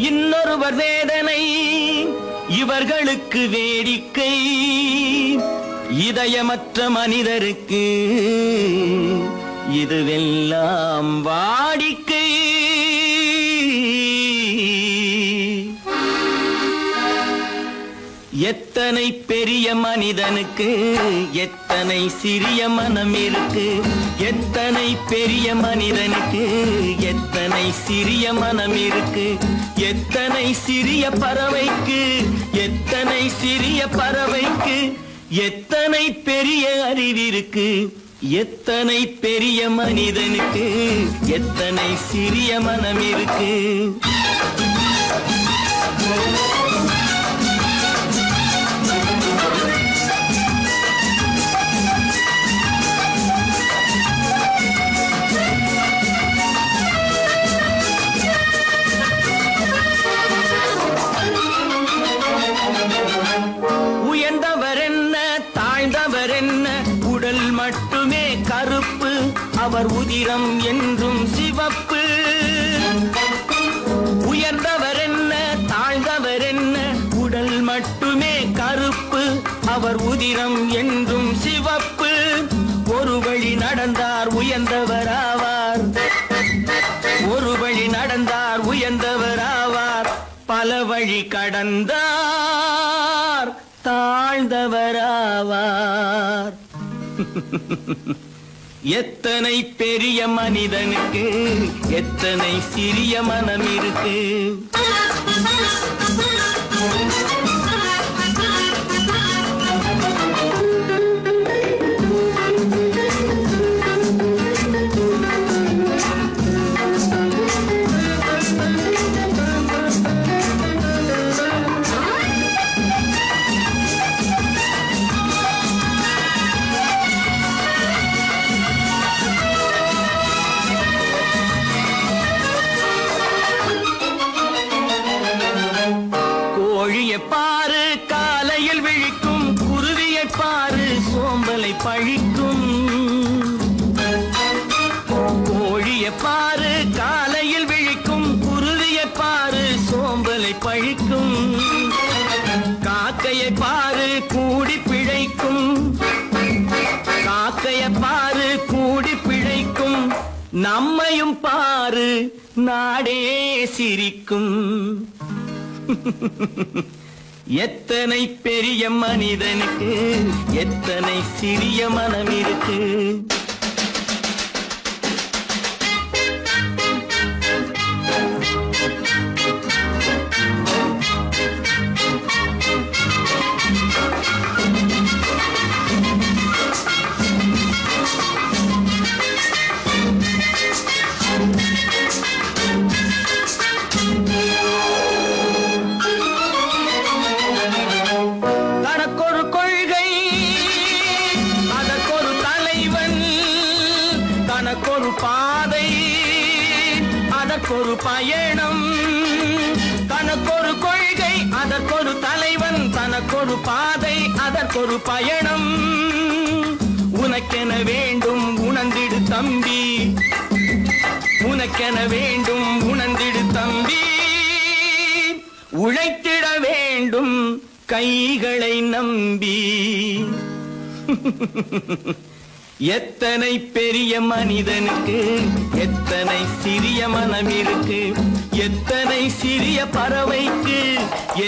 இன்னொருவர் வேதனை இவர்களுக்கு வேடிக்கை, இதயமற்ற மனிதருக்கு இதுவெல்லாம் வாடிக்கை. எத்தனை பெரிய மனிதனுக்கு எத்தனை சிறிய மனம் இருக்கு, எத்தனை பெரிய மனிதனுக்கு எத்தனை சிறிய மனம் இருக்கு, எத்தனை சிறிய பறவைக்கு எத்தனை சிறிய பறவைக்கு எத்தனை பெரிய அறிவிருக்கு, எத்தனை பெரிய மனிதனுக்கு எத்தனை சிறிய மனம் இருக்கு. உயர்ந்தவர் என்ன தாழ்ந்தவர் என்ன, உடல் மட்டுமே கருப்பு, அவர் உதிரம் என்றும் சிவப்பு. உயர்ந்தவர் என்ன தாழ்ந்தவர் என்ன, உடல் மட்டுமே கருப்பு, அவர் உதிரம் என்றும் சிவப்பு. ஒரு வழி நடந்தார் உயர்ந்தவராவார், ஒரு வழி நடந்தார் உயர்ந்தவராவார், பல வழி கடந்தார் தாழ்ந்தவராவார். எத்தனை பெரிய மனிதனுக்கு எத்தனை சிறிய மனம் இருக்கு. கோழியை பாரு காலையில் விழிக்கும், குருவியை பாரு சோம்பலை பழிக்கும். கோழியை பாரு காலையில் விழிக்கும், குருவியை பாரு சோம்பலை பழிக்கும். காக்கையை பாரு கூடி பிழைக்கும், காக்கையை பாரு கூடி பிழைக்கும். நம்மையும் பாரு நாடே சிரிக்கும். எத்தனை பெரிய மனிதனுக்கு எத்தனை சிறிய மனம் இருக்கு. தனக்கொரு கொள்கை அதற்கொரு தலைவன், தனக்கொரு பாதை அதற்கொரு பயணம். தனக்கொரு கொள்கை அதற்கொரு தலைவன், தனக்கொரு பாதை அதற்கொரு பயணம். உனக்கென வேண்டும் உணர்ந்திடு தம்பி, உனக்கென வேண்டும் உணர்ந்திடு தம்பி. உழைத்திட வேண்டும் கைகளை நம்பி. எத்தனை பெரிய மனிதனுக்கு எத்தனை சிறிய மனம் இருக்கு, எத்தனை சிறிய பறவைக்கு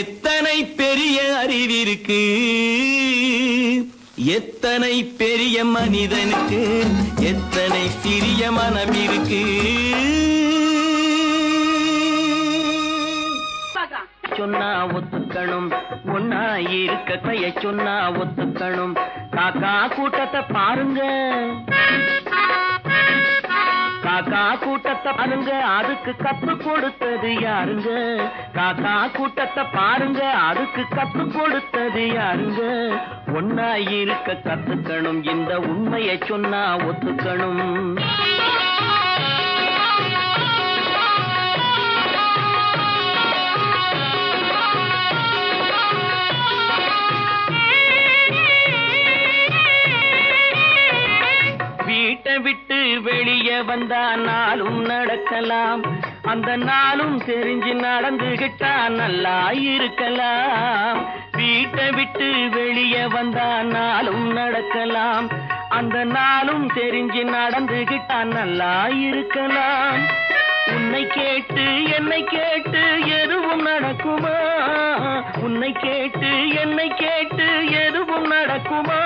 எத்தனை பெரிய அறிவிருக்கு, எத்தனை பெரிய மனிதனுக்கு எத்தனை சிறிய மனம் இருக்கு. சொன்னா ஒத்துக்கணும், ஒன்னா இருக்க கைய சொன்னா ஒத்துக்கணும். காக்கா கூட்டத்தை பாருங்க, காக்கா கூட்டத்தை பாருங்க, அதுக்கு கப்பு கொடுத்தது யாருங்க. காக்கா கூட்டத்தை பாருங்க, அதுக்கு கப்பு கொடுத்தது யாருங்க. ஒன்னா இருக்க கத்துக்கணும், இந்த உண்மையை சொன்னா ஒத்துக்கணும். வீட்டை விட்டு வெளியே வந்தா நாளும் நடக்கலாம், அந்த நாளும் தெரிஞ்சு நடந்துகிட்டா நல்லா இருக்கலாம். வீட்டை விட்டு வெளியே வந்தா நாளும் நடக்கலாம். அந்த நாளும் தெரிஞ்சு நடந்துகிட்டா நல்லா இருக்கலாம். உன்னை கேட்டு என்னை கேட்டு எதுவும் நடக்குமா? உன்னை கேட்டு என்னை கேட்டு எதுவும் நடக்குமா?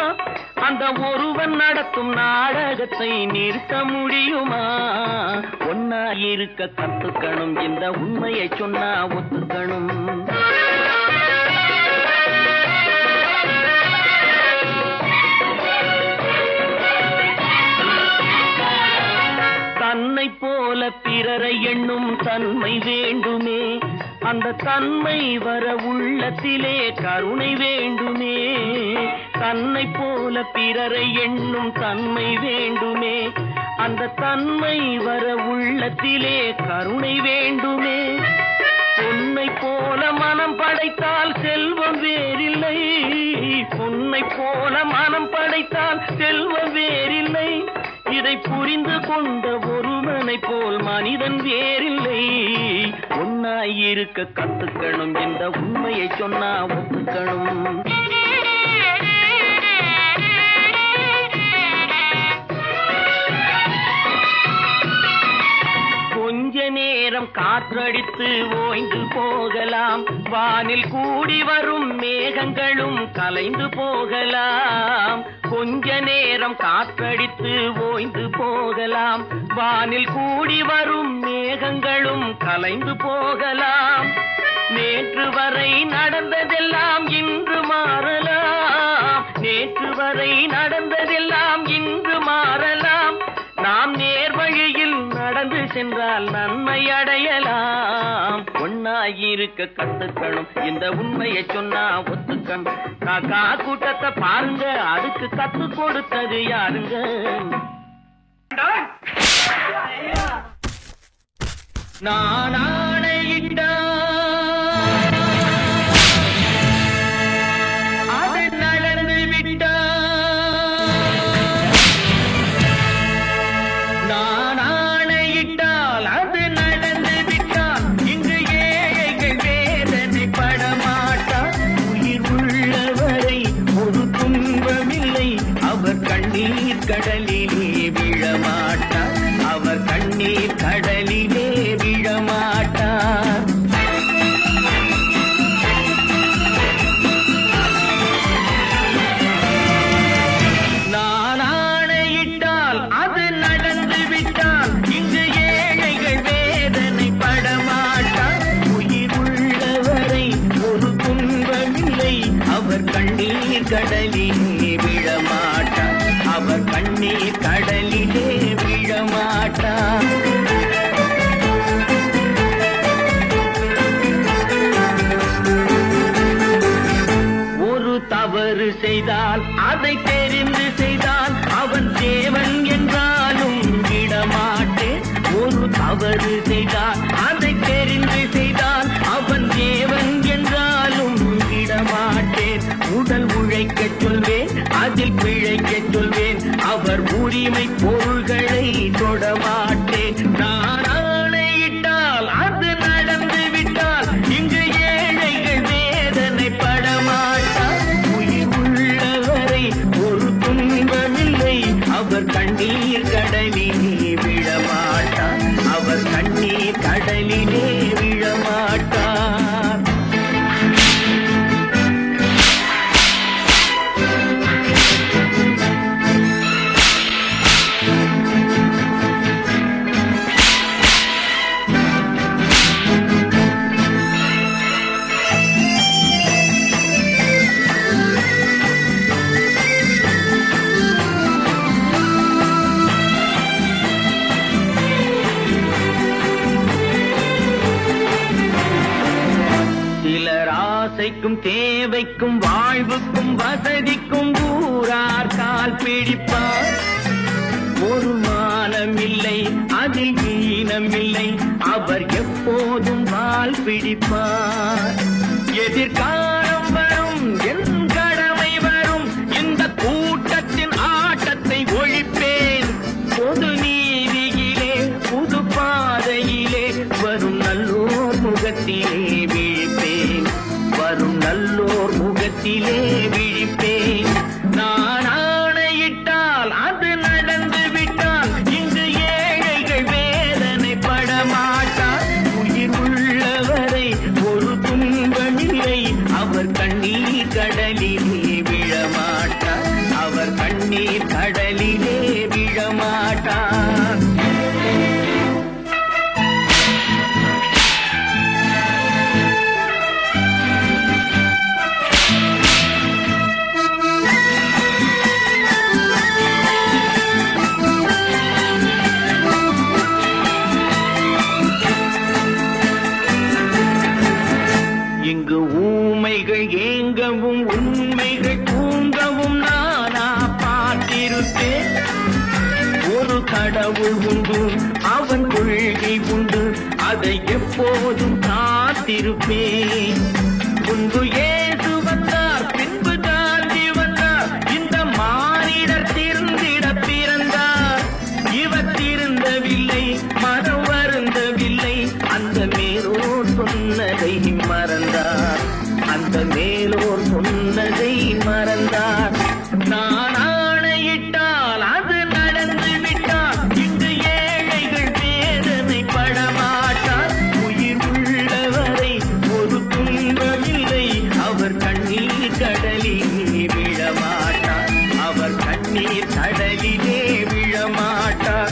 அந்த ஒருவன் நடத்தும் நாடகத்தை நிறுத்த முடியுமா? ஒன்னா இருக்க கத்துக்கணும், இந்த உண்மையை சொன்னா ஒத்துக்கணும். தன்னை போல பிறரை எண்ணும் தன்மை வேண்டுமே. அந்த தன்மை வர உள்ளத்திலே கருணை வேண்டுமே. தன்னை போல பிறரை எண்ணும் தன்மை வேண்டுமே. அந்த தன்மை வர உள்ளத்திலே கருணை வேண்டுமே. பொன்னை போல மனம் படைத்தால் செல்வம் வேறில்லை. பொன்னை போல மனம் படைத்தால் செல்வம் வேறில்லை. இதை புரிந்து கொண்ட ஒருவனை போல் மனிதன் வேறில்லை. ஒன்னாய் இருக்க கத்துக்கணும், இந்த உண்மையை சொன்னா ஒத்துக்கணும். கொஞ்ச நேரம் காற்றடித்து ஓய்ந்து போகலாம். வானில் கூடி வரும் மேகங்களும் கலைந்து போகலாம். கொஞ்ச நேரம் காற்றடித்து ஓய்ந்து போகலாம். வானில் கூடி வரும் மேகங்களும் கலைந்து போகலாம். நேற்று வரை நடந்ததெல்லாம் இன்று மாறலாம். நேற்று வரை நடந்ததெல்லாம் இன்று மாறலாம். நாம் நேர் வழியில் நடந்து சென்றால் நன்மை அடையலாம். ஒன்னாயிருக்க கத்துக்கணும், இந்த உண்மையை சொன்னா ஒத்துக்கணும். காக்கா கூட்டத்தை பாருங்க, அதுக்கு கத்து கொடுத்தது யாருங்க? நான் ஆணையிட்டா அது நடந்து விட்டா. நான் ஆணையிட்டால் அது நடந்து விட்டால் இன்று ஏழைகள் வேதனை படமாட்டார். உயிர் உள்ளவரை ஒரு துன்பமில்லை. அவர் கண்ணீர் கடலிலே விழமாட்டார். அவர் கண்ணீர் கடலிலே விழமாட்டார். நான் ஆணையிட்டால் அது நடந்து விட்டால் இன்று ஏழைகள் வேதனை படமாட்டார். உயிர் உள்ளவரை ஒரு துன்பமில்லை. அவர் கண்ணீர் கடலிலே விழமாட்டார். அவர் கண்ணீர் கடலிலே விழமாட்டார். ஒரு தவறு செய்தால் அதை தெரிந்து செய்தால் அவன் தேவன் என்றாலும் விடமாட்டேன். ஒரு தவறு செய்தால் அதை தெரிந்து செய்தால் அவன் தேவன் என்றாலும் விடமாட்டேன். உடல் உழைக்கச் சொல்வேன், அதில் பிழைக்கச் சொல்வேன். அவர் உரிமை பொருள்களை தொடமாட்டேன். நான் ஆணையிட்டால் அது நடந்து விட்டால் இங்கு ஏழைகள் வேதனை படமாட்டார். உயிர் உள்ளவரை ஒரு துன்பமில்லை. அவர் கண்ணீர் கடலிலே விழமாட்டார். அவர் கண்ணீர் கடலிலே விழமாட்டார். ஆசைக்கும் தேவைக்கும் வாழ்வுக்கும் வசதிக்கும் ஊரார் கால் பிடிப்பார். ஒரு மானமில்லை, அதில் ஈனமில்லை. அவர் எப்போதும் வால் பிடிப்பார். எதிர்காலம் வரும், என் கடமை வரும். இந்த கூட்டத்தின் ஆட்டத்தை ஒழிப்பேன். பொது நீதியிலே புது பாதையிலே எப்போதும் காத்திருப்பேன். முன்பு ஏசு வந்தார், பின்பு காந்தி வந்தார், இந்த மானிடர் திருந்திட பிறந்தார். இவர் திருந்தவில்லை, மனம் வருந்தவில்லை, அந்த மேலோர் சொன்னதை மறந்தார், அந்த மேலோர் சொன்னதை மறந்தார். நான் ஆணையிட்டால் அது நடந்து விட்டால் இன்று ஏழைகள் வேதனை படமாட்டார். உயிர் உள்ளவரை ஒரு துன்பமில்லை, அவர் கண்ணீர் கடலிலே விழமாட்டார், அவர் கண்ணீர் கடலிலே விழமாட்டார்.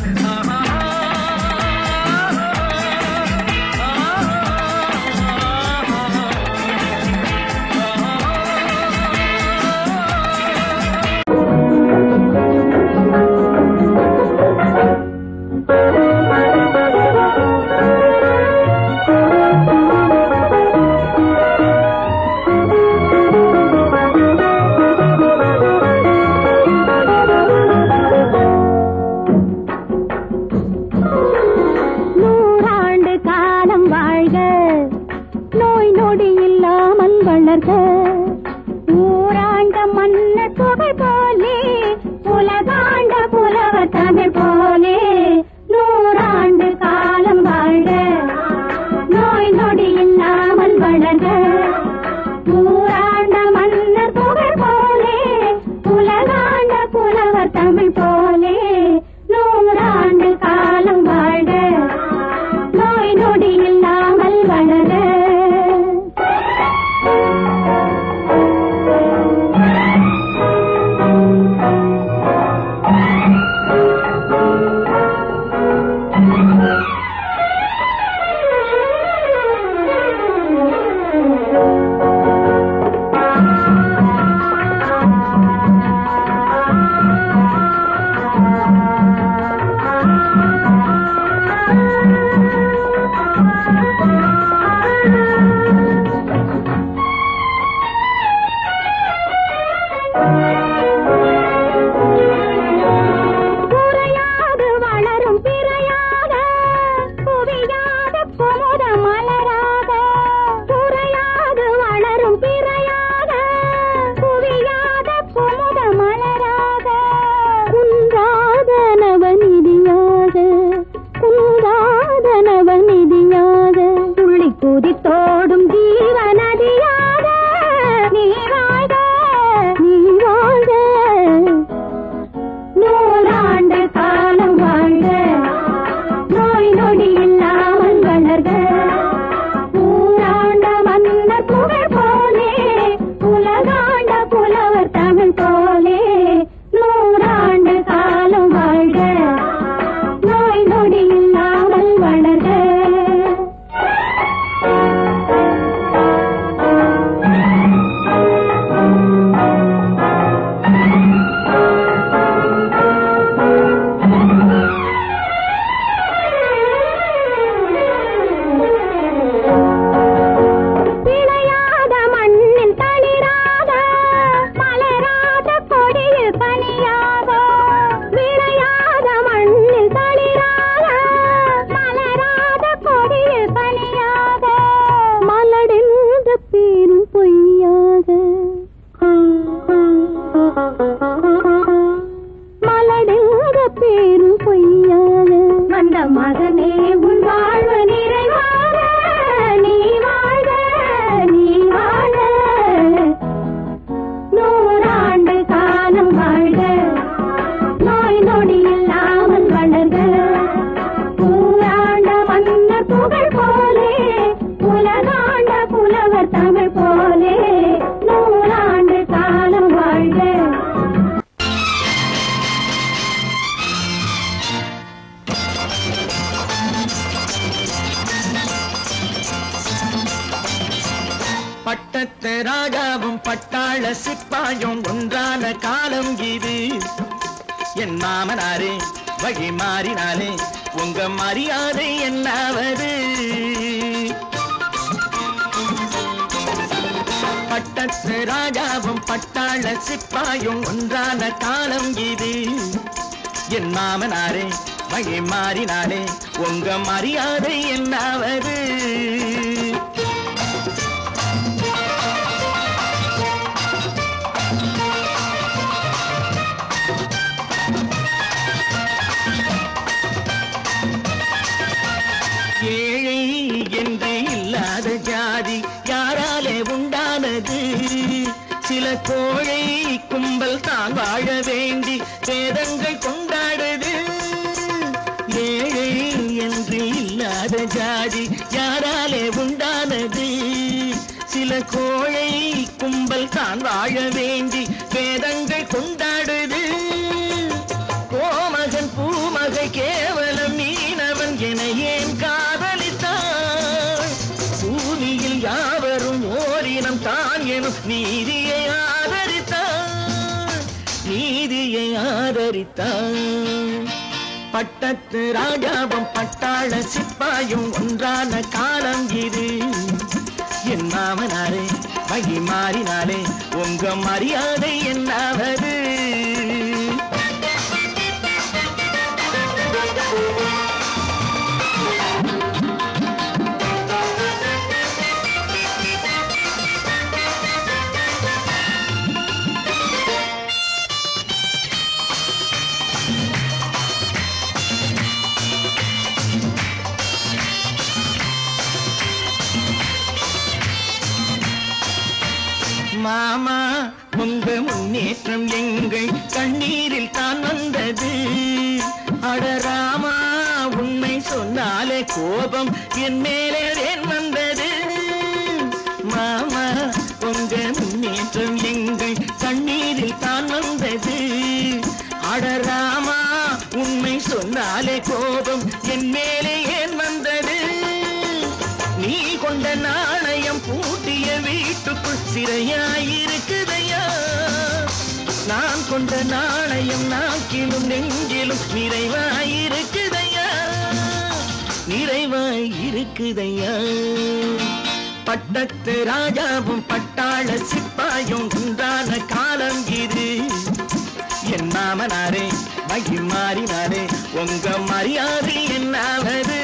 ஊராண்ட மன்னர் புகழ் போலே, உலகாண்ட புலவர் தமிழ் போலே, நூறாண்டு காலம் வாழ்க, நோய் நொடி இல்லாமல் வளர்க. ஊராண்ட மன்னர் புகழ் போலே, உலகாண்ட புலவர் தமிழ் போலே, நூறாண்டு காலம் வாழ்க, நோய் நொடி இல்லாமல் வளர்க. தோடும் ஜீவநதியாக நீ வாழ்க, நீ வாழ்க, நூறாண்டு காலம் வாழ்க, நோய் நொடி இல்லாமல் வளர்க. ஊராண்ட மன்னர் புகழ் போலே, உலகாண்ட புலவர் தமிழ் போலே, நூறாண்டு காலம் வாழ்க, நோய் நொடி இல்லாமல் வளர்க. மகனே உன் வாழ்வு நிறைவாக, நீ வாழ்க, நீ வாழ்க, நூறாண்டு காலம் வாழ்க, நோய் நொடி இல்லாமல் வளர்க. ஊராண்ட மன்னர் புகழ் போலே, உலகாண்ட புலவர் தமிழ் போலே, நூறாண்டு காலம் வாழ்க. பட்டத்து ராஜாவும் பட்டாள சிப்பாயும் ஒன்றான காலம் இது. என் மாமனாரே வழி மாறினாலே உங்க மரியாதை என்னாவது? பட்டத்து ராஜாவும் பட்டாள சிப்பாயும் ஒன்றான காலம் இது. என் மாமனாரே வழி மாறினாலே உங்க மரியாதை என்னாவது? ஏழை என்று இல்லாத ஜாதி யாராலே உண்டானது? சில கோழை கும்பல் தான் வாழ வேண்டி வேதங்கள் கொண்டாடுது. ஏழை என்று இல்லாத ஜாதி யாராலே உண்டானது? சில கோழை கும்பல் தான் வாழ வேண்டி வேதங்கள் கொண்டாடுது. கோமகன் பூமகை கேவலம் மீனவன் என ஏன் காதலித்தான்? பூமியில் யாவரும் ஓரினம் தான் எனும் நீதியை ஆதரித்தான், நீதியை ஆதரித்தான். பட்டத்து ராஜாவும் பட்டாள சிப்பாயும் ஒன்றான காலம் இது. என் மாமனாரே வழி மாறினாலே உங்க மரியாதை என்னாவது? மாமா உங்க முன்னேற்றம் எங்கள் கண்ணீரில் தான் வந்தது. அடராமா உண்மை சொன்னாலே கோபம் என் மேலே ஏன் வந்தது? மாமா உங்க முன்னேற்றம் எங்கள் கண்ணீரில் தான் வந்தது. அடராமா உண்மை சொன்னாலே கோபம் என் மேலே ஏன் வந்தது? நீ கொண்ட நாணயம் பூட்டிய வீட்டுக்குள் சிறையாயிருக்குதையா? நான் கொண்ட நாணயம் நாக்கிலும் நெஞ்சிலும் நிறைவாயிருக்குதையா, நிறைவாயிருக்குதையா. பட்டத்து ராஜாவும் பட்டாள சிப்பாயும் ஒன்றான காலம் இது. என் மாமனாரே வழி மாறினாரே உங்க மரியாதை என்னாவது?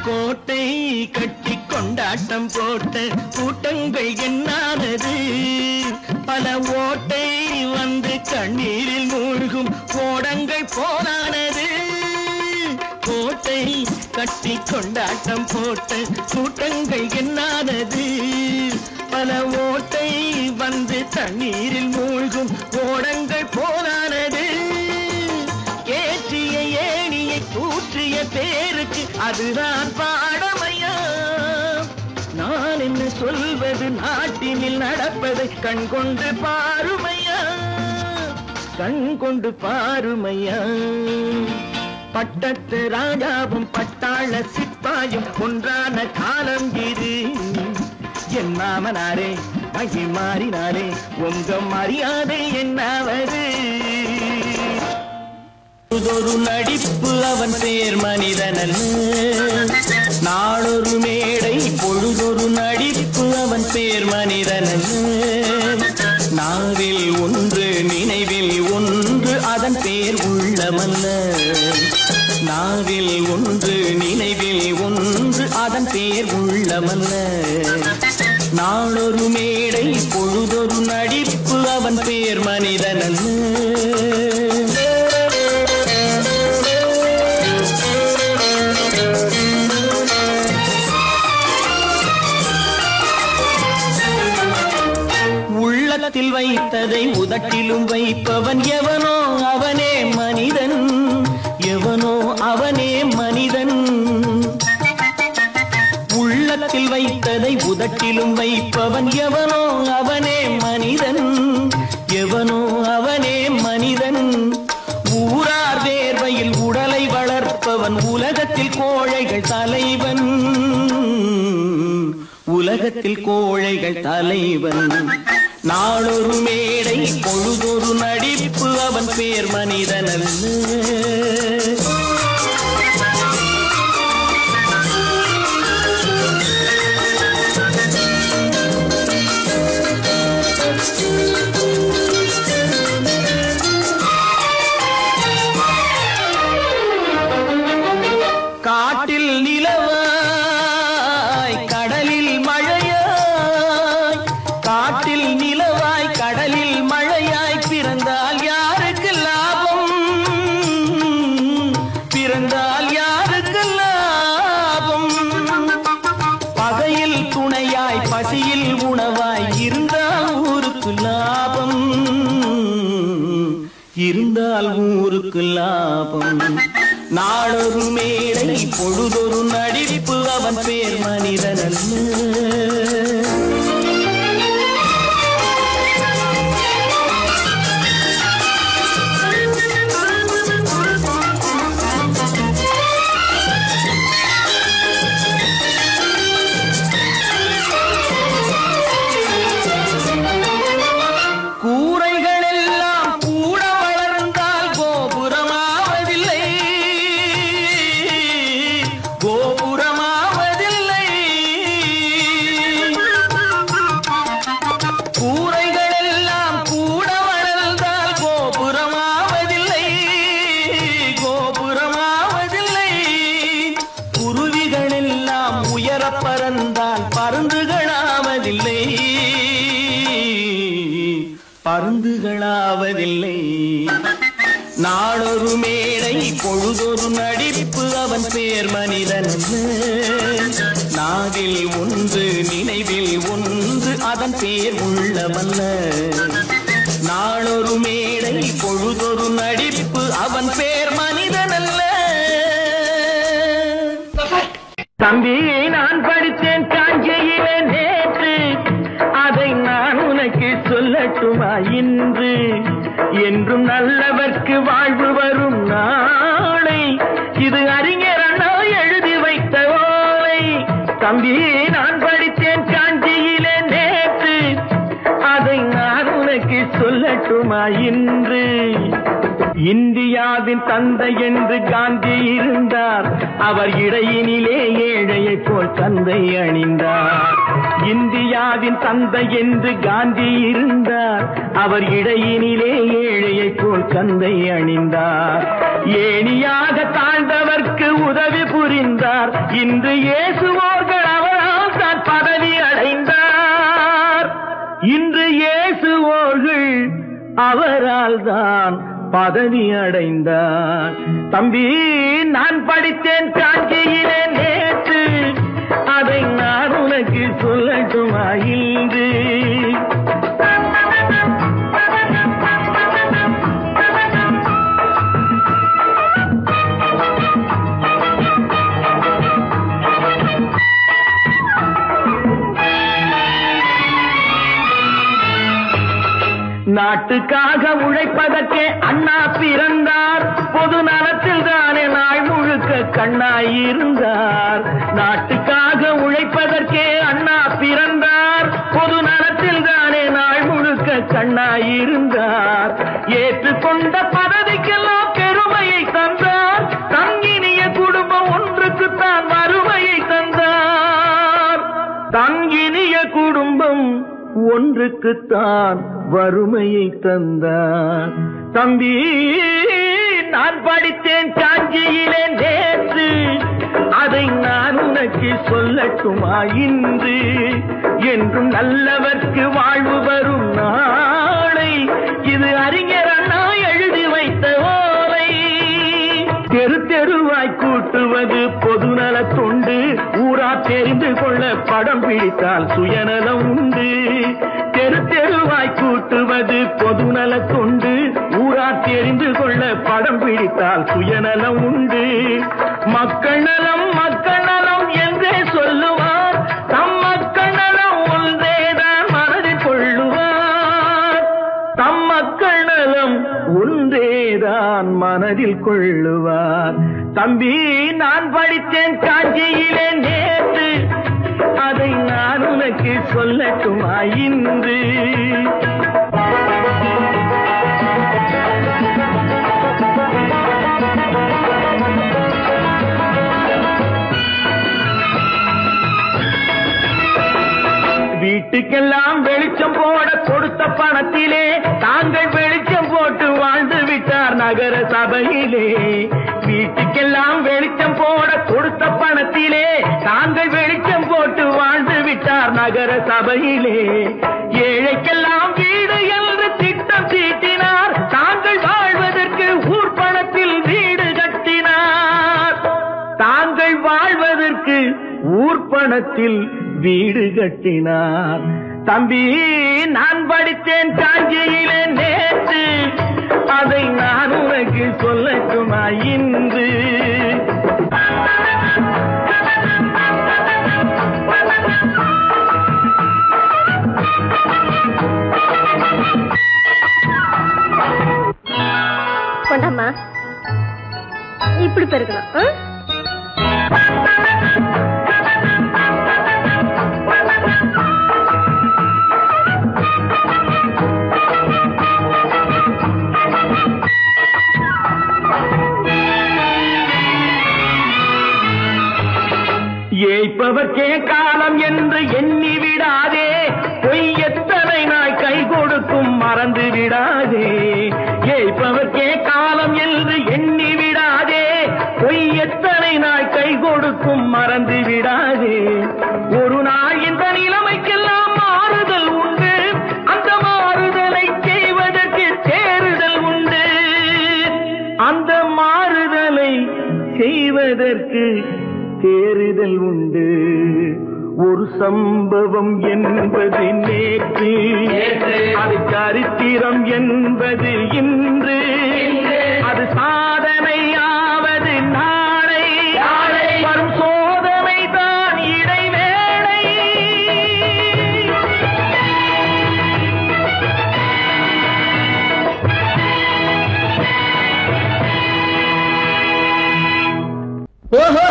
கோட்டை கட்டி கொண்டாட்டம் போட்ட கூட்டங்கள் என்னானது? பல ஓட்டை வந்து கண்ணீரில் மூழ்கும் ஓடங்கள் போனானது. கோட்டை கட்டி கொண்டாட்டம் போட்ட கூட்டங்கள் என்னானது? பல ஓட்டை வந்து தண்ணீரில் மூழ்கும் ஓடங்கள் போனானது. ஏற்றிய ஏணியை தூற்றிய பேருக்கு அதுதான் பாடமையா? நான் என்ன சொல்வது? நாட்டினில் நடப்பதை கண் கொண்டு பாருமையா, கண் கொண்டு பாருமையா. பட்டத்து ராஜாவும் பட்டாள சிப்பாயும் ஒன்றான காலம் இது. என் மாமனாரே வழி மாறினாரே உங்க மரியாதை என்னாவது? பொழுதொரு நடிப்பு அவன் பேர் மனிதனல்ல, நாளொரு மேடை பொழுதொரு நடிப்பு அவன் பேர் மனிதனல்ல. நாவில் ஒன்று நினைவில் ஒன்று அதன் பேர் உள்ளமல்ல. நாவில் ஒன்று நினைவில் ஒன்று அதன் பேர் உள்ளமல்ல. நாளொரு மேடை பொழுதொரு நடிப்பு அவன் பேர் மனிதனல்ல. உள்ளத்தில் வைத்ததை உதட்டிலும் வைப்பவன் எவனோ அவனே மனிதன், எவனோ அவனே மனிதன். உள்ளத்தில் வைத்ததை உதட்டிலும் வைப்பவன் எவனோ அவனே மனிதன், எவனோ அவனே மனிதன். ஊரார் வேர்வையில் உடலை வளர்ப்பவன் அவன் உலகத்தில் கோழைகள் தலைவன், உலகத்தில் கோழைகள் தலைவன். நாளொரு மேடை பொழுதொரு நடிப்பு அவன் பேர் மனிதனல்ல. காட்டில் நிலவாய் கடலில் மழையாய், காட்டில் நிலவாய் கடலில் மழையாய் பிறந்தால் யாருக்கு லாபம், பிறந்தால் யாருக்கு லாபம். பகையில் துணையாய் பசியில் உணவாய் இருந்தால் ஊருக்கு லாபம், இருந்தால் ஊருக்கு லாபம். நாளொரு மேடை பொழுதொரு நடிப்பு அவன் பேர் மனிதனல்ல. பறந்தால் பருந்துகளாவதில்லை, பருந்துகளாவதில்லை. நாளொரு மேடை பொழுதொரு நடிப்பு அவன் பேர் மனிதனல்ல. நாவில் ஒன்று நினைவில் ஒன்று அதன் பேர் உள்ளவல்ல. நாளொரு மேடை பொழுதொரு நடிப்பு அவன் பேர் மனிதனல்ல. தம்பி நான் படித்தேன் காஞ்சியிலே நேற்று, அதை நான் உனக்கு சொல்லட்டுமா இன்று. என்றும் நல்லவர்க்கு வாழ்வு வரும் நாளை, இது அறிஞர் அண்ணா எழுதி வைத்த ஓலை. தம்பி நான் படித்தேன் காஞ்சியிலே நேற்று, அதை நான் உனக்கு சொல்லட்டுமா இன்று. இந்தியாவின் தந்தை என்று காந்தி இருந்தார், அவர் இடையினிலே ஏழையை போல் தந்தை அணிந்தார். இந்தியாவின் தந்தை என்று காந்தி இருந்தார், அவர் இடையினிலே ஏழையை போல் தந்தை அணிந்தார். ஏணியாக தாழ்ந்தவர்க்கு உதவி புரிந்தார், இன்று இயேசுவோர்கள் அவரால் தான் பதவி அடைந்தார். இன்று இயேசுவோர்கள் அவரால் தான் பதவி அடைந்தார். தம்பி நான் படித்தேன் காஞ்சியிலே நேற்று, அதை நான் உனக்கு சொல்லட்டுமா இன்று. நாட்டுக்காக உழைப்பதற்கே அண்ணா பிறந்தார், பொது நலத்தில் தானே நாள் முழுக்க கண்ணாயிருந்தார். நாட்டுக்காக உழைப்பதற்கே அண்ணா பிறந்தார், பொது நலத்தில் தானே நாள் முழுக்க கண்ணாயிருந்தார். ஏற்றுக்கொண்ட பதவிக்கெல்லாம் பெருமையை தந்தார், தங்கினிய குடும்பம் ஒன்றுக்குத்தான் வறுமையை தந்தார். தங்கினிய குடும்பம் ஒன்றுக்குத்தான் வறுமையை தந்தார். தம்பி நான் படித்தேன் காஞ்சியிலே நேற்று, அதை நான் உனக்கு சொல்லட்டுமா இன்று. என்றும் நல்லவர்க்கு வாழ்வு வரும் நாளை, இது அறிஞர் அண்ணா எழுதி வைத்த ஓலை. தெரு தெருவாய் கூட்டுவது பொதுநல தொண்டு, ஊரா தெரிந்து கொள்ள படம் பிடித்தால் சுயநலம் உண்டு. தெரு தெருவாய் கூட்டுவது பொதுநல தொண்டு, ஊரா தெரிந்து கொள்ள படம் பிடித்தால் சுயநலம் உண்டு. மக்கள் நலம் மக்கள் நலம் என்றே சொல்லுவார், தம் மக்கள் நலம் ஒன்றேதான் மனதில் கொள்ளுவார். தம் மக்கள் நலம் ஒன்றேதான் மனதில் கொள்ளுவார். தம்பி நான் படித்தேன் காஞ்சியிலே நேற்று, அதை நான் உனக்கு சொல்லட்டுமா இன்று? வீட்டுக்கெல்லாம் வெளிச்சம் போட கொடுத்த பணத்திலே தாங்கள் வெளிச்சம் போட்டு வாழ்ந்து விட்டார் நகர சபையிலே. வீட்டுக்கெல்லாம் வெளிச்சம் போட கொடுத்த பணத்திலே தாங்கள் வெளிச்சம் போட்டு வாழ்ந்து விட்டார் நகர சபையிலே. ஏழைக்கெல்லாம் வீடு என்று திட்டம் தீட்டினார், தாங்கள் வாழ்வதற்கு ஊர் பணத்தில் வீடு கட்டினார். தாங்கள் வாழ்வதற்கு ஊர் பணத்தில் வீடு கட்டினார். தம்பி நான் படித்தேன் காஞ்சியிலே நேற்று, அதை நான் உனக்கு சொல்லட்டுமா இன்று? கொண்டாமா, இப்படி பெருக்கலாம். ஏய்ப்பவர்க்கே காலம் என்று எண்ணி விடாதே, பொய் எத்தனை நாய் கை கொடுக்கும் மறந்து விடாதே. ஏய்ப்பவர்க்கே காலம் என்று எண்ணி விடாதே, பொய் எத்தனை நாய் கை கொடுக்கும் மறந்து விடாதே. ஒரு நாள் இந்த நிலைமைக்கெல்லாம் மாறுதல் உண்டு, அந்த மாறுதலை செய்வதற்கு தேறுதல் உண்டு. அந்த மாறுதலை செய்வதற்கு தேறுதல் உண்டு. ஒரு சம்பவம் என்பது நேற்று, அது சரித்திரம் என்பது இன்று, அது சாதனையாவது நாளை, வரும் சோதனை தான் இடைவேளை. ஓஹோ,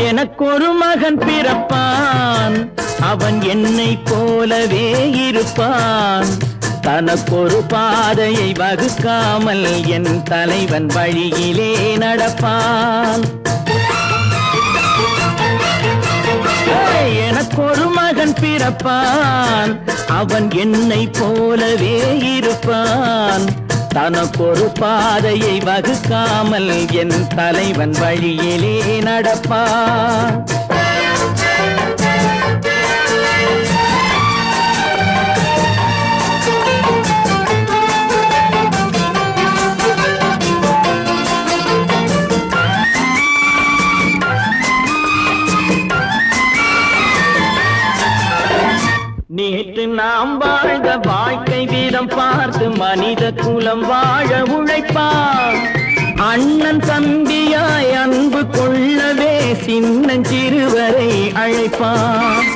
எனக்கொரு மகன் பிறப்பான், அவன் என்னை போலவே இருப்பான். தனக்கொரு பாதையை வகுக்காமல் என் தலைவன் வழியிலே நடப்பான். எனக்கொரு மகன் பிறப்பான், அவன் என்னை போலவே இருப்பான். தனக்கொரு பாதையை வகுக்காமல் என் தலைவன் வழியிலே நடப்பான். நேற்று நாம் வாழ்ந்த வாழ்க்கை வீதம் பார்த்து மனித குலம் வாழ உழைப்பான். அண்ணன் தம்பியாய் அன்பு கொள்ளவே சின்னஞ்சிறுவரை அழைப்பான்.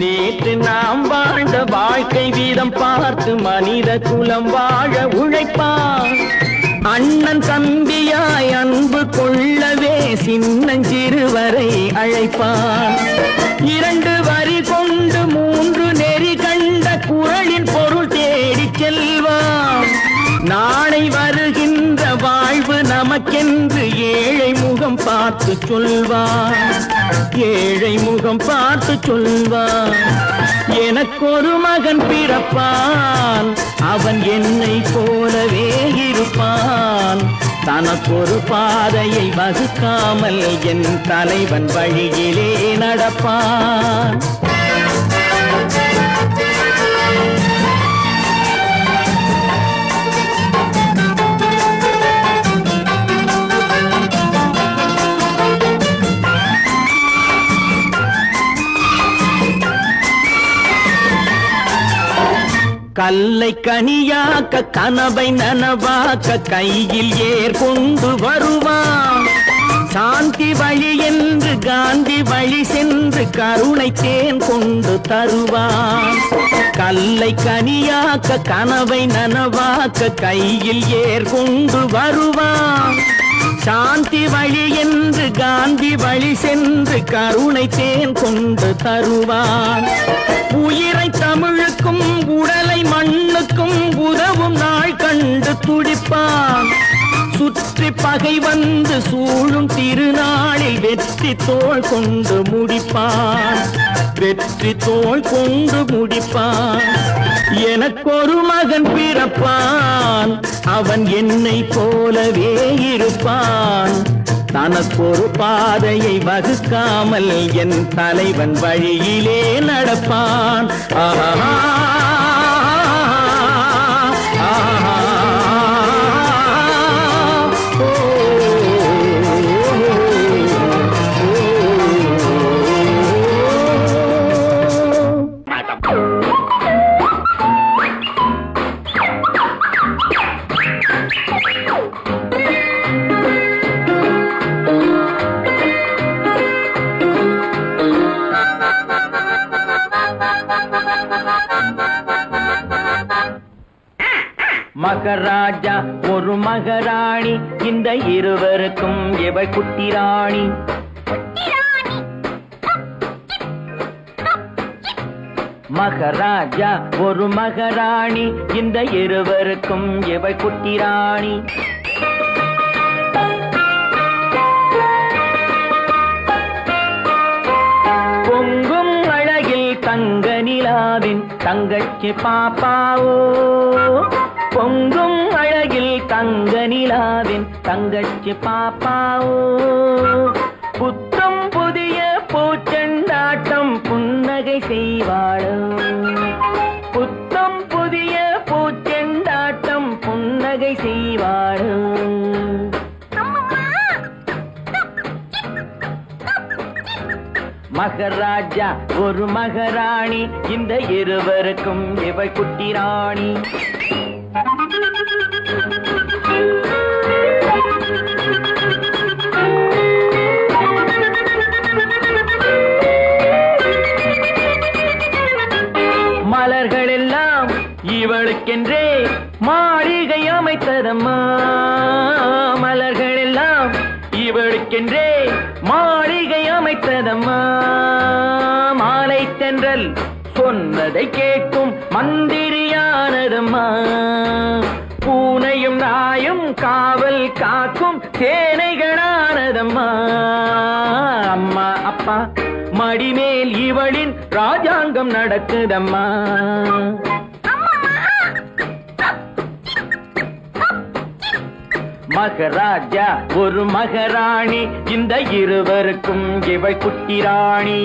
நேற்று நாம் வாழ்ந்த வாழ்க்கை வீதம் பார்த்து மனித குலம் வாழ உழைப்பான். அண்ணன் தம்பியாய் அன்பு கொள்ளவே சின்னஞ்சிறுவரை அழைப்பான். இரண்டு வரி கொண்டு மூன்று நெறி கண்ட குறளின் பொருள் தேடி செல்வான். நாளை வருகின்ற வாழ்வு நமக்கென்று ஏழை முகம் பார்த்து சொல்வான். ஏழை முகம் பார்த்து சொல்வான். எனக்கொரு மகன் பிறப்பான், அவன் என்னை போலவே இருப்பான். தனக்கொரு பாதையை வகுக்காமல் என் தலைவன் வழியிலே நடப்பான். கல்லை கனியாக்க கனவை நனவாக்க கையில் ஏர் கொண்டு வருவான். சாந்தி வழி என்று காந்தி வழி சென்று கருணை தேன் கொண்டு தருவான். கல்லை கனியாக்க கனவை நனவாக்க கையில் ஏர் கொண்டு வருவான். சாந்தி வழி என்று காந்தி வழி சென்று கருணை தேன் கொண்டு தருவான். உயிரை தமிழுக்கும் உடலை மண்ணுக்கும் உதவும் நாள் கண்டு துடிப்பான். சுற்றி பகை வந்து சூழும் திருநாளில் வெற்றி தோள் கொண்டு முடிப்பான். வெற்றி தோள் கொண்டு முடிப்பான். எனக்கொரு மகன் பிறப்பான், அவன் என்னை போலவே இருப்பான். தனக்கொரு பாதையை வகுக்காமல் என் தலைவன் வழியிலே நடப்பான். ஆஹா மகராஜா ஒரு மகராணி, இந்த இருவருக்கும் இவள் குட்டி ராணி. மகராஜா ஒரு மகராணி, இந்த இருவருக்கும் இவள் குட்டி ராணி. பொங்கும் அழகில் தங்க நிலாவின் தங்கச்சி பாப்பாவோ. பொங்கும் அழகில் தங்க நிலாவின் தங்கச்சி பாப்பாவோ. புத்தம் புதிய பூச்செண்டாட்டம் புன்னகை செய்வாளோ. புத்தம் புதிய பூச்செண்டாட்டம் புன்னகை செய்வாளோ. மகராஜா ஒரு மகராணி, இந்த இருவருக்கும் இவள் குட்டி ராணி. மலர்கள் எல்லாம் இவளுக்கென்றே மாளிகை அமைத்ததம்மா. மலர்கள் எல்லாம் இவளுக்கென்றே மாளிகை அமைத்ததம்மா. மாலை தென்றல் சொன்னதை கேட்கும் மந்திரியானதம்மா. பூனையும் நாயும் காவல் காக்கும் சேனைகளானதம்மா. அம்மா அப்பா மடிமேல் இவளின் ராஜாங்கம் நடக்குதம்மா. மகராஜா ஒரு மகராணி, இந்த இருவருக்கும் இவள் குட்டி ராணி.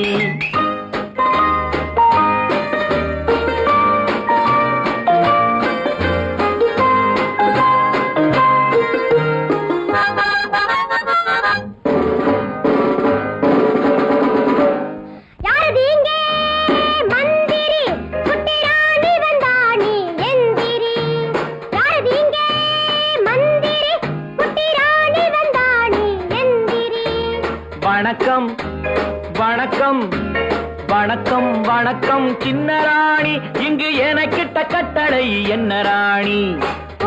வணக்கம் வணக்கம் வணக்கம் வணக்கம் சின்ன ராணி, இங்கு எனக்கிட்ட கட்டளை என்ன ராணி?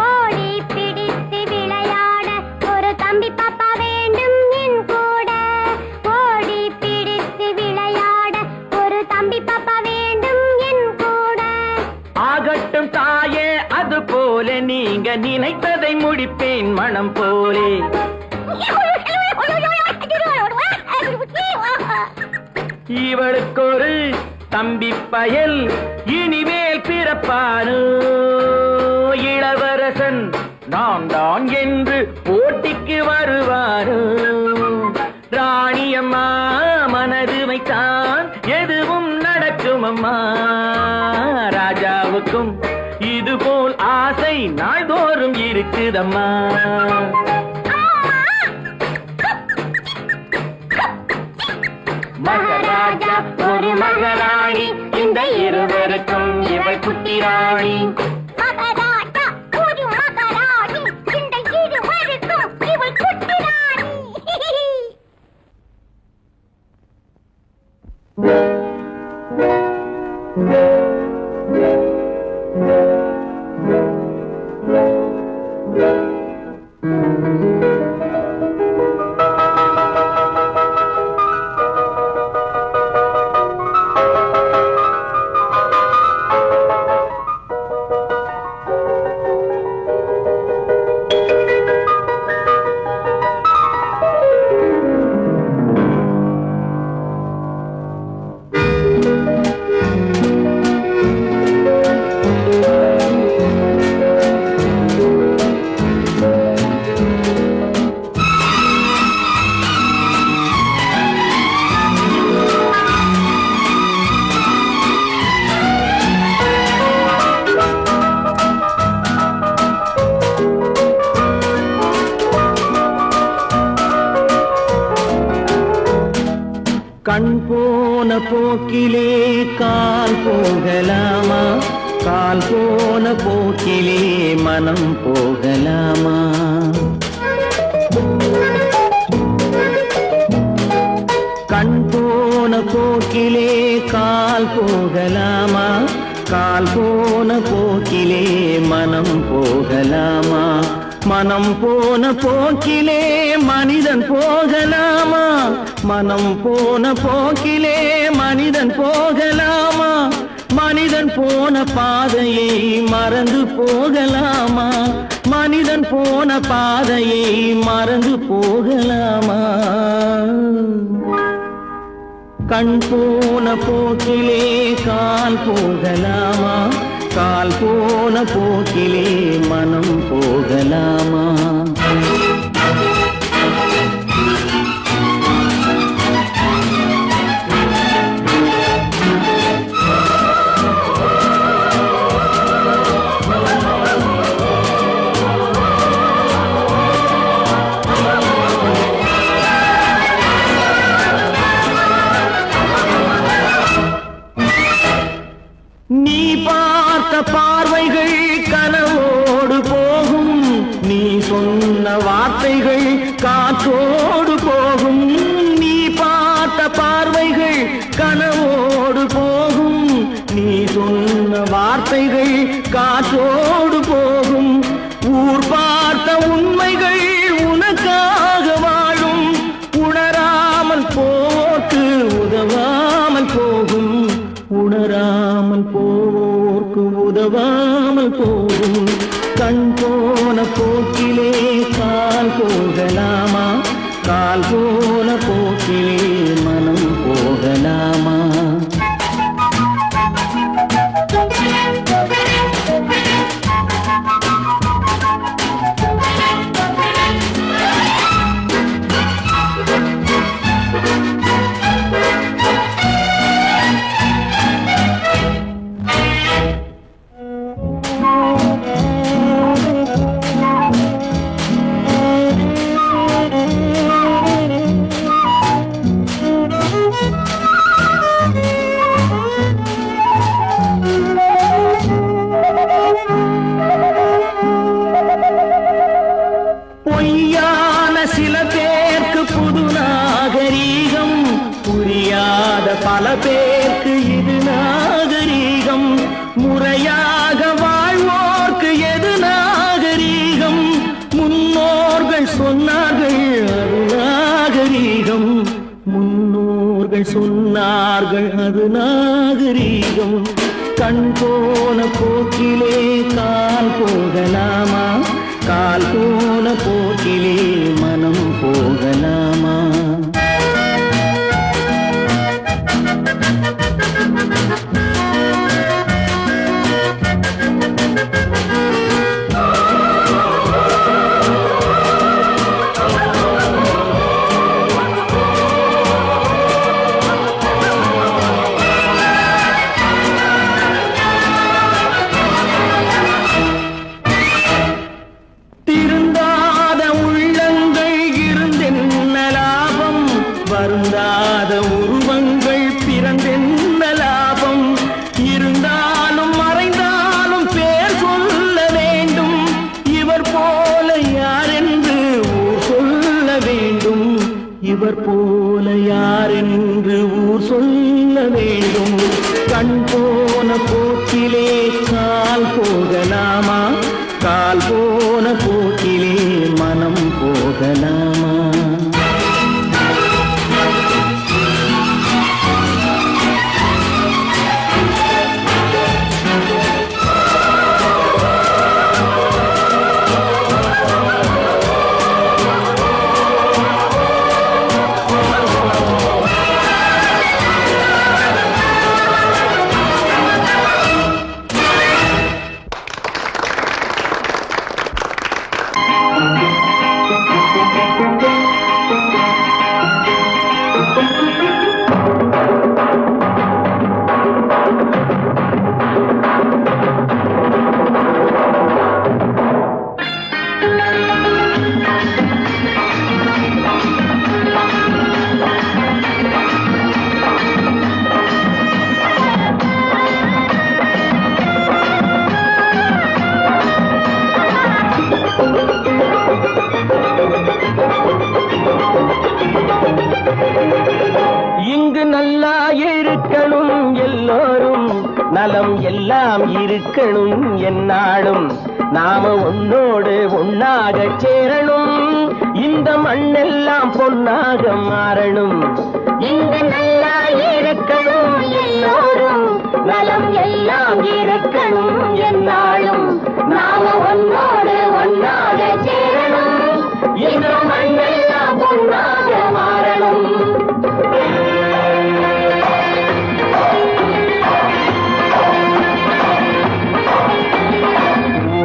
ஓடி பிடித்து விளையாட ஒரு தம்பி பாப்பா வேண்டும் என் கூட. ஓடி பிடித்து விளையாட ஒரு தம்பி பாப்பா வேண்டும் என் கூட. ஆகட்டும் தாயே, அது போல நீங்க நினைத்ததை முடிப்பேன் மனம் போலே. இவளுக்கு ஒரு தம்பி பயல் இனிமேல் பிறப்பானோ. இளவரசன் நான் தான் என்று போட்டிக்கு வருவாரோ. ராணியம்மா மனது வைத்தான் எதுவும் நடக்கும் அம்மா. ராஜாவுக்கும் இதுபோல் ஆசை நாள்தோறும் இருக்குதம்மா. மகராஜா ஒரு மகராணி, இந்த இருவருக்கும் இவ இவள் குட்டி ராணி. மகராஜா ஒரு மகராணி, இந்த இருவருக்கும் இவள் குட்டி ராணி. கண் போன போக்கிலே கால் போகலாமா, கால் போன போக்கிலே மனம் போகலாமா. கண் போன போக்கிலே கால் போகலாமா, கால் போன போக்கிலே மனம் போகலாமா. மனம் போன போக்கிலே மனிதன் போகலாமா, மனம் போன போக்கிலே மனிதன் போகலாமா. மனிதன் போன பாதையை மறந்து போகலாமா, மனிதன் போன பாதையை மறந்து போகலாமா. கண் போன போக்கிலே கால் போகலாமா, கால் போன போக்கிலே மனம் போகலாமா. நீ பார்த்த பார்வைகள் கனவோடு போகும், நீ சொன்ன வார்த்தைகள் காற்றோடு போகும். நீ பார்த்த பார்வைகள் கனவோடு போகும், நீ சொன்ன வார்த்தைகள் காற்றோடு போகும். ஊர் பார்த்த உண்மைகள் உனக்காக வாழும், உணராமல் போக்கு உதவாமல் போகும், உணராமல் போர்க்கு உதவாமல் போகும். கண் போன போக்கிலே கால் போகலாமா, கால் போன போக்கிலே மனம் போகலாமா. பொய்யான சில பேருக்கு புது நாகரீகம், புரியாத பல பேருக்கு இது நாகரீகம். முறையாக வாழ்வோர்க்கு எது நாகரீகம், முன்னோர்கள் சொன்னார்கள் அது நாகரீகம், முன்னோர்கள் சொன்னார்கள் அது நாகரீகம். கண் போன போக்கிலே கால் போகலாமா, கால் போன போக்கிலே மனம் போகலாமா. திருந்தாத உள்ள இவர் போல யாரென்று ஊர் சொல்ல வேண்டும். கண் போன போக்கிலே கால் போகலாமா, கால் போன போக்கிலே மனம் போகலாமா? இங்கு நல்லா இருக்கணும் எல்லோரும், நலம் எல்லாம் இருக்கணும் என்னாலும். நாம உன்னோடு ஒன்னாக சேரணும், இந்த மண்ணெல்லாம் பொன்னாக மாறணும். இங்கு நல்லா இருக்கணும் எல்லோரும், நலம் எல்லாம் இருக்கணும் என்னாலும். நாம உன்னோடு ஒன்னாக சேரணும், இந்த மண்ணெல்லாம் பொன்னாக மாறணும்.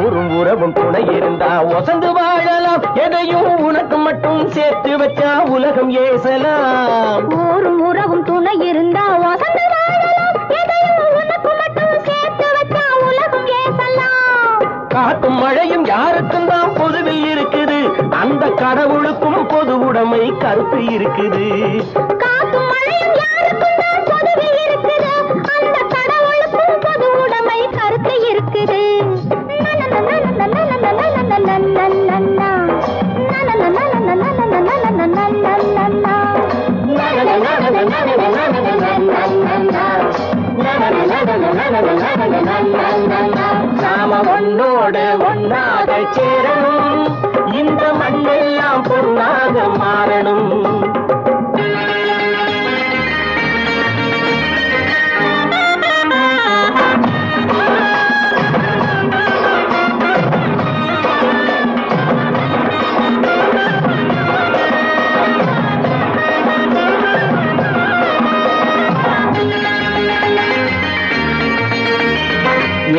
ஊரும் உறவும் துணை இருந்தா ஒசந்து வாழலாம், எதையும் உனக்கு மட்டும் சேர்த்து வச்சா உலகம் ஏசலாம். ஊரும் உறவும் துணை இருந்தா வசந்து வாழலாம், எதையும் உனக்கு மட்டும் சேர்த்து வச்சா உலகம் ஏசலாம். காத்தும் மழையும் யாருக்கும் தான் பொதுவில் இருக்குது, அந்த கடவுளுக்கும் பொது உடைமை கருத்து இருக்குது. காத்தும் மழையும் யாருக்கும் தான் பொதுவில் இருக்குது, அந்த கடவுளுக்கும் பொது உடைமை கருத்து இருக்குது. நாம ஒன்னோடு ஒன்னாக சேரணும், இந்த மண்ணெல்லாம் பொன்னாக மாறணும்.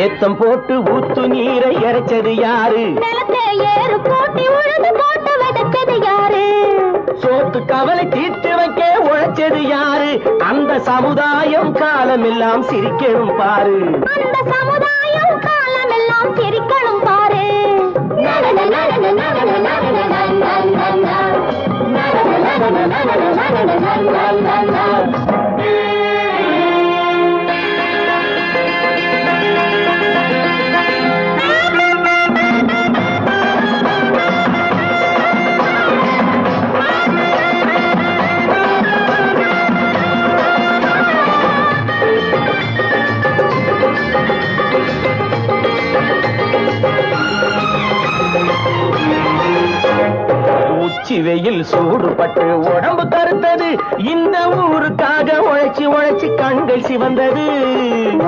ஏத்தம் போட்டு ஊத்து நீரை இறைச்சது யாரு, நிலத்தை ஏறு போட்டி உழுது போட்டு விதைச்சது யாரு, சோத்து கவலை தீர்த்து வைக்க உழைச்சது யாரு, அந்த சமுதாயம் காலமெல்லாம் சிரிக்கணும் பாரு. அந்த சமுதாயம் காலமெல்லாம் சிரிக்கணும் பாரு. உச்சி வெயில் சூடுபட்டு உடம்பு கருத்தது, இந்த ஊருக்காக உழைச்சி உழைச்சி கண்கள் சிவந்தது.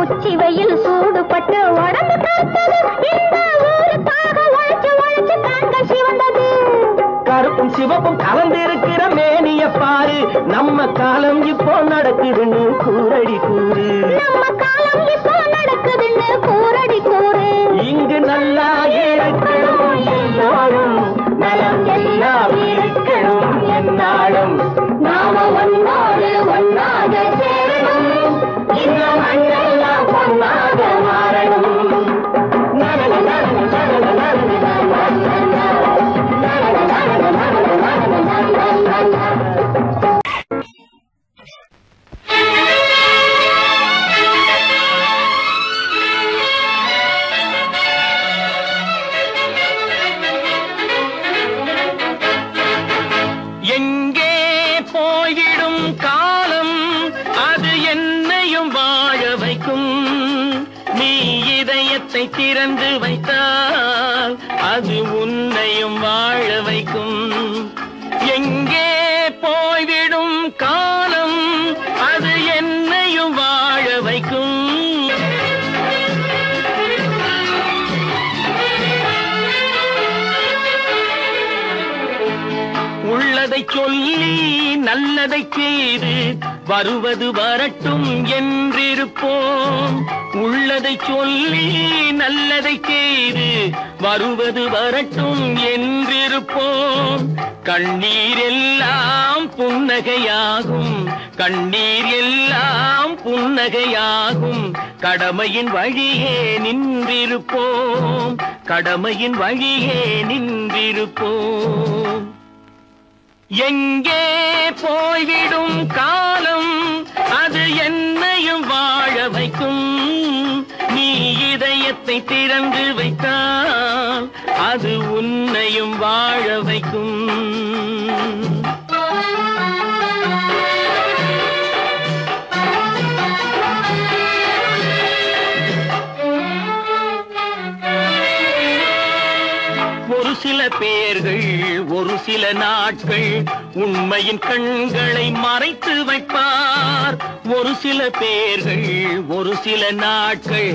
உச்சி வெயில் சூடுபட்டு உடம்பு கருத்தது, இந்த ஊருக்காக உழைச்சு உழைச்சு கண்கள் சிவந்தது. கருப்பும் சிவப்பும் கலந்திருக்கிற மேனிய பாரு, நம்ம காலம் இப்போ நடக்குதுன்னு கூரடி கூறு. நம்ம காலம் இப்போ நடக்குதுன்னு கூரடி கூறு. இங்கு நல்லா இருக்கணும் எல்லாரும், நலம் எல்லாம் இருக்கணும் என்னாலும். நாம ஒன்னோடு ஒன்னாக சேரணும், இந்த மண்ணெல்லாம் பொன்னாக மாறணும். எங்கே திறந்து வைத்தால் அது உன்னையும் வாழ வைக்கும். எங்கே போய்விடும் காலம் அது என்னையும் வாழ வைக்கும். உள்ளதை சொல்லி நல்லதை செய்து வருவது வரட்டும் என்றிருப்போம். உள்ளதை சொல்லி நல்லதை செய்து வருவது வரட்டும் என்றிருப்போம். கண்ணீர் எல்லாம் புன்னகையாகும், கண்ணீர் எல்லாம் புன்னகையாகும். கடமையின் வழியே நின்றிருப்போம், கடமையின் வழியே நின்றிருப்போம். எங்கே போய்விடும் காலம் அது என்னையும் வாழ வைக்கும். நீ இதயத்தை திறந்து வைத்தால் அது உன்னையும் வாழ வைக்கும். ஒரு சில பேர்கள் ஒரு சில நாட்கள் உண்மையின் கண்களை மறைத்து வைப்பார். ஒரு சில பேர்கள் ஒரு சில நாட்கள்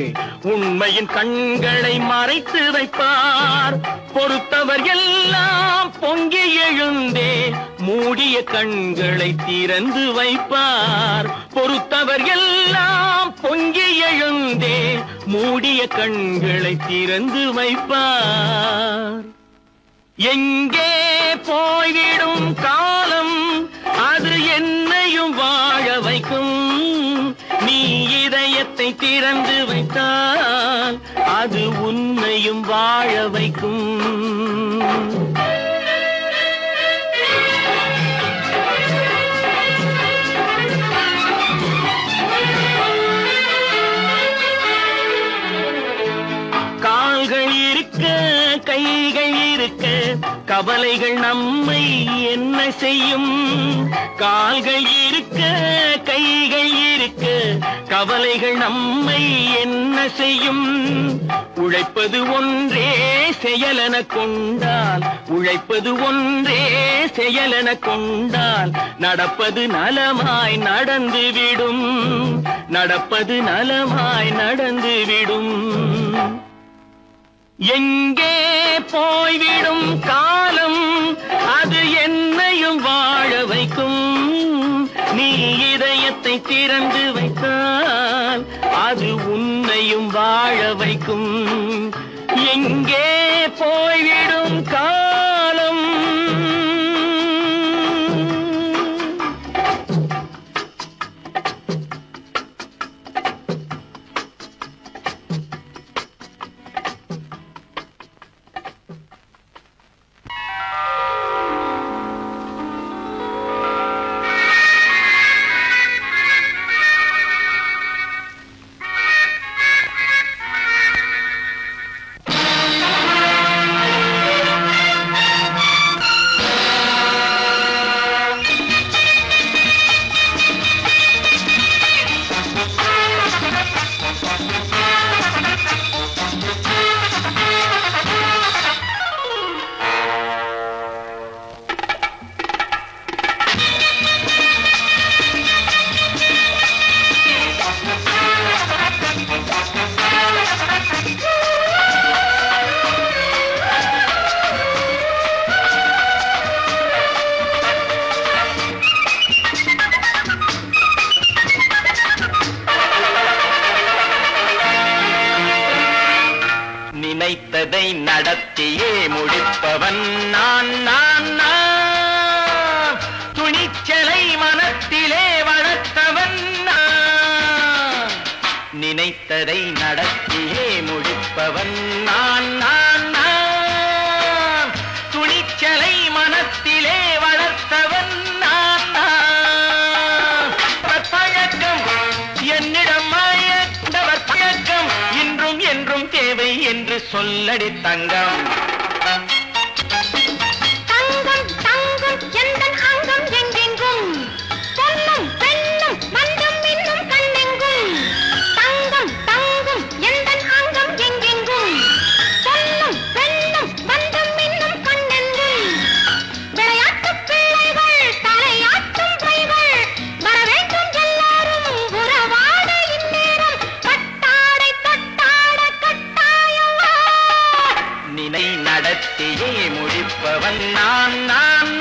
உண்மையின் கண்களை மறைத்து வைப்பார். பொறுத்தவர் எல்லாம் பொங்கி எழுந்தே மூடிய கண்களை திறந்து வைப்பார். பொறுத்தவர் எல்லாம் பொங்கி எழுந்தே மூடிய கண்களை திறந்து வைப்பார். எங்கே போய்விடும் காலம் அது என்னையும் வாழ வைக்கும். நீ இதயத்தை திறந்து வைத்தால் அது உன்னையும் வாழ வைக்கும். கால்கள் இருக்க கைகள் இருக்க கவலைகள் நம்மை என்ன செய்யும். கால்கள் இருக்க கைகள் இருக்க கவலைகள் நம்மை என்ன செய்யும். உழைப்பது ஒன்றே செயலென கொண்டால், உழைப்பது ஒன்றே செயலென கொண்டால் நடப்பது நலமாய் நடந்துவிடும், நடப்பது நலமாய் நடந்துவிடும். எங்கே போய்விடும் காலம் அது என்னையும் வாழ வைக்கும். நீ இதயத்தை திறந்து வைத்தால் அது உன்னையும் வாழ வைக்கும். எங்கே போய்விடும் காலம். நினைத்ததை நடத்தியே முடிப்பவன் நான் நான் நான். துணிச்சலை மனத்திலே வளர்த்தவன் நான். நினைத்ததை நடத்தியே முடிப்பவன் நான் நான் நான். துணிச்சலை மனத்திலே வளர்த்தவன் நான் நான். பழக்கம் என்னிடம் மாயந்தவர் பழக்கம் இன்றும் என்றும் தேவை என்று சொல்லடி தங்கம். தங்கம் தங்கம் எந்தன் அங்கம் எங்கெங்கும் பொன்னும் பெண்ணும் மண்ணும் இன்னும் கண்ணெங்கும். தங்கம் தங்கம் எந்தன் அங்கம் எங்கெங்கும் நான்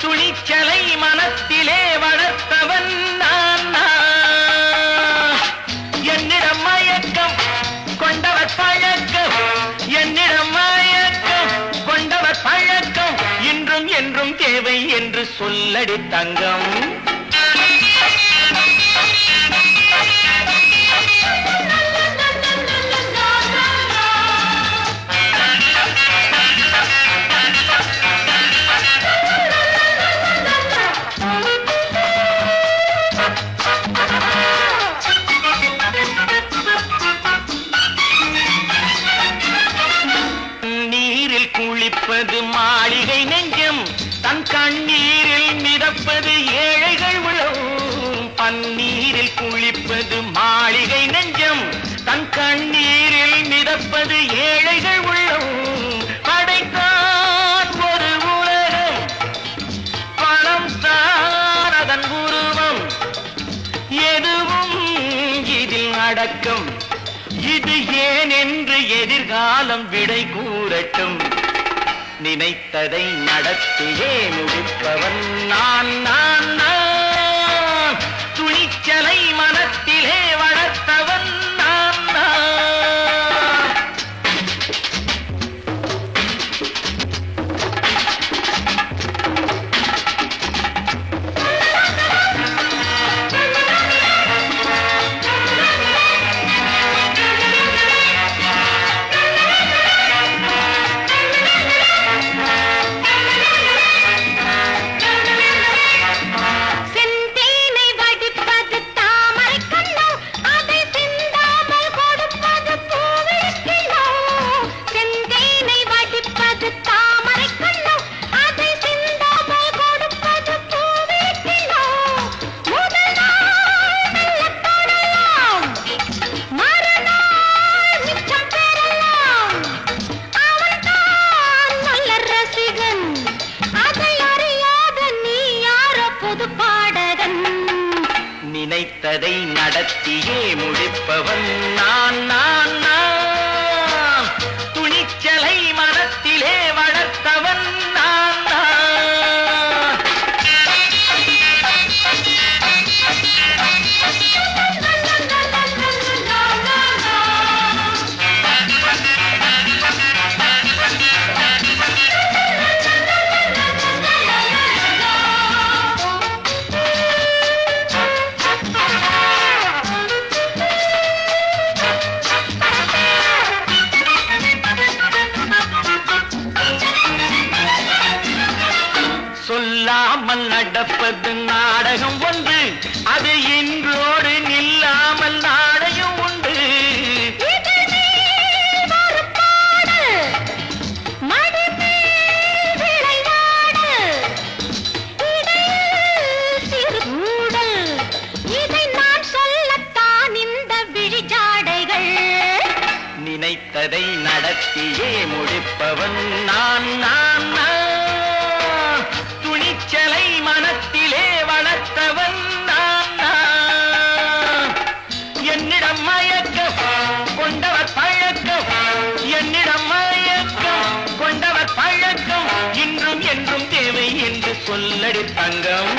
துணிச்சலை மனத்திலே வளர்த்தவன் நான் என்னிடம் மயக்கம் கொண்டவர் பழக்கம் என்னிடம் மயக்கம் கொண்டவர் பழக்கம் இன்றும் என்றும் தேவை என்று சொல்லடி தங்கம். குளிப்பது மாளிகை நெஞ்சம் தன் கண்ணீரில் மிதப்பது ஏழைகள் உளவும். பன்னீரில் குளிப்பது மாளிகை நெஞ்சம் தன் கண்ணீரில் மிதப்பது ஏழைகள் உள்ளவும். படைத்தான் ஒரு உலகம் பணம் தான் அதன் உருவம் எதுவும் இதில் அடக்கம். இது ஏன் என்று எதிர்காலம் விடை கூறட்டும். நினைத்ததை நடத்தியே முடிப்பவன் நான் துணிச்சலை மனத்திலே வளர்த்தவன் நான். நினைத்ததை நடத்தியே முடிப்பவன் நான் துணிச்சலை மனத்திலே வளர்த்தவன் நான். சொல்லாமல் நடப்பது நாடகம் ஒன்று அது இன்றோடு நில்லாமல் நாடகம் உண்டு. இதை நான் சொல்லத்தான் இந்த விழிஜாடைகள். நினைத்ததை நடத்தியே முடிப்பவன் நான் துணிச்சலை மனத்திலே வளர்த்தவன் நான். என்னிடம் மயக்கம் கொண்டவர் பழக்கம் என்னிடம் மயக்கம் கொண்டவர் பழக்கம் இன்றும் என்றும் தேவை என்று சொல்லடி தங்கம்.